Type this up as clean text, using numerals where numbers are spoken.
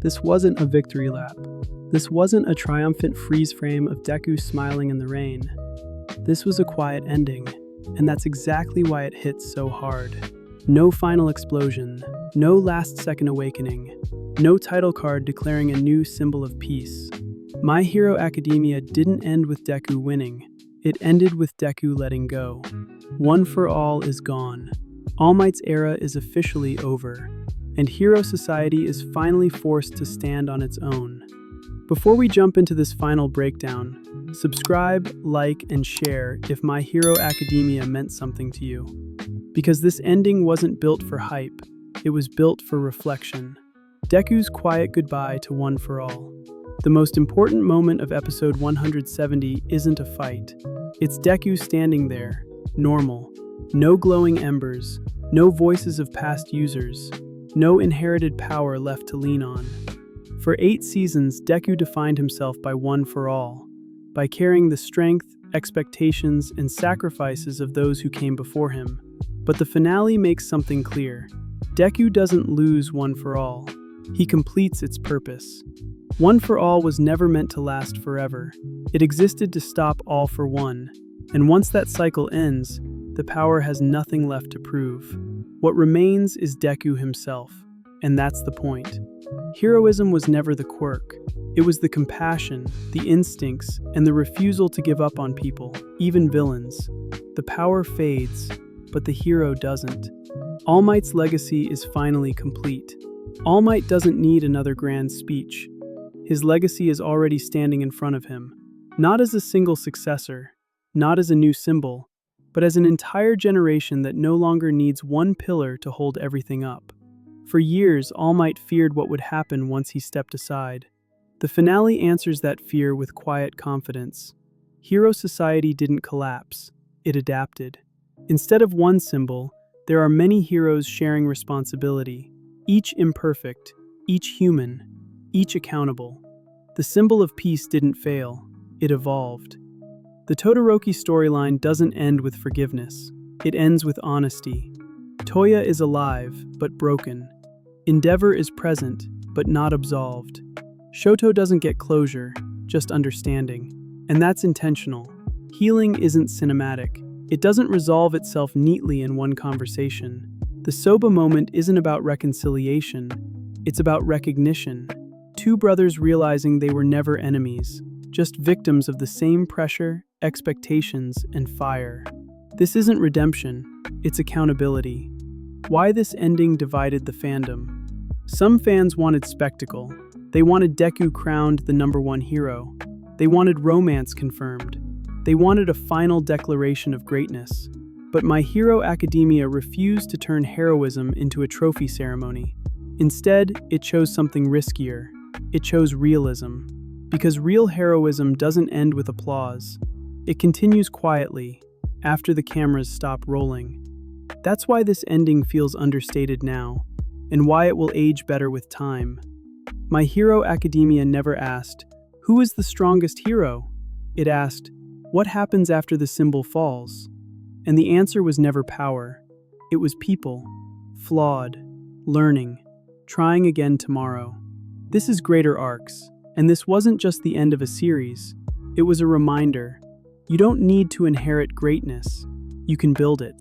This wasn't a victory lap. This wasn't a triumphant freeze frame of Deku smiling in the rain. This was a quiet ending, and that's exactly why it hits so hard. No final explosion, no last-second awakening, no title card declaring a new symbol of peace. My Hero Academia didn't end with Deku winning. It ended with Deku letting go. One for All is gone. All Might's era is officially over, and Hero Society is finally forced to stand on its own. Before we jump into this final breakdown, subscribe, like, and share if My Hero Academia meant something to you. Because this ending wasn't built for hype, it was built for reflection. Deku's quiet goodbye to One for All. The most important moment of episode 170 isn't a fight. It's Deku standing there, normal. No glowing embers, no voices of past users, no inherited power left to lean on. For 8 seasons, Deku defined himself by One for All, by carrying the strength, expectations, and sacrifices of those who came before him. But the finale makes something clear. Deku doesn't lose One for All. He completes its purpose. One for All was never meant to last forever. It existed to stop All for One. And once that cycle ends, the power has nothing left to prove. What remains is Deku himself. And that's the point. Heroism was never the quirk. It was the compassion, the instincts, and the refusal to give up on people, even villains. The power fades, but the hero doesn't. All Might's legacy is finally complete. All Might doesn't need another grand speech. His legacy is already standing in front of him, not as a single successor, not as a new symbol, but as an entire generation that no longer needs one pillar to hold everything up. For years, All Might feared what would happen once he stepped aside. The finale answers that fear with quiet confidence. Hero Society didn't collapse, it adapted. Instead of one symbol, there are many heroes sharing responsibility, each imperfect, each human, each accountable. The symbol of peace didn't fail, it evolved. The Todoroki storyline doesn't end with forgiveness, it ends with honesty. Toya is alive, but broken. Endeavor is present, but not absolved. Shoto doesn't get closure, just understanding. And that's intentional. Healing isn't cinematic. It doesn't resolve itself neatly in one conversation. The Soba moment isn't about reconciliation, it's about recognition. 2 brothers realizing they were never enemies, just victims of the same pressure, expectations, and fire. This isn't redemption, it's accountability. Why this ending divided the fandom? Some fans wanted spectacle. They wanted Deku crowned the #1 hero. They wanted romance confirmed. They wanted a final declaration of greatness. But My Hero Academia refused to turn heroism into a trophy ceremony. Instead, it chose something riskier. It chose realism. Because real heroism doesn't end with applause. It continues quietly, after the cameras stop rolling. That's why this ending feels understated now, and why it will age better with time. My Hero Academia never asked, "Who is the strongest hero?" It asked, "What happens after the symbol falls?" And the answer was never power. It was people, flawed, learning, trying again tomorrow. This is greater arcs, and this wasn't just the end of a series. It was a reminder. You don't need to inherit greatness. You can build it.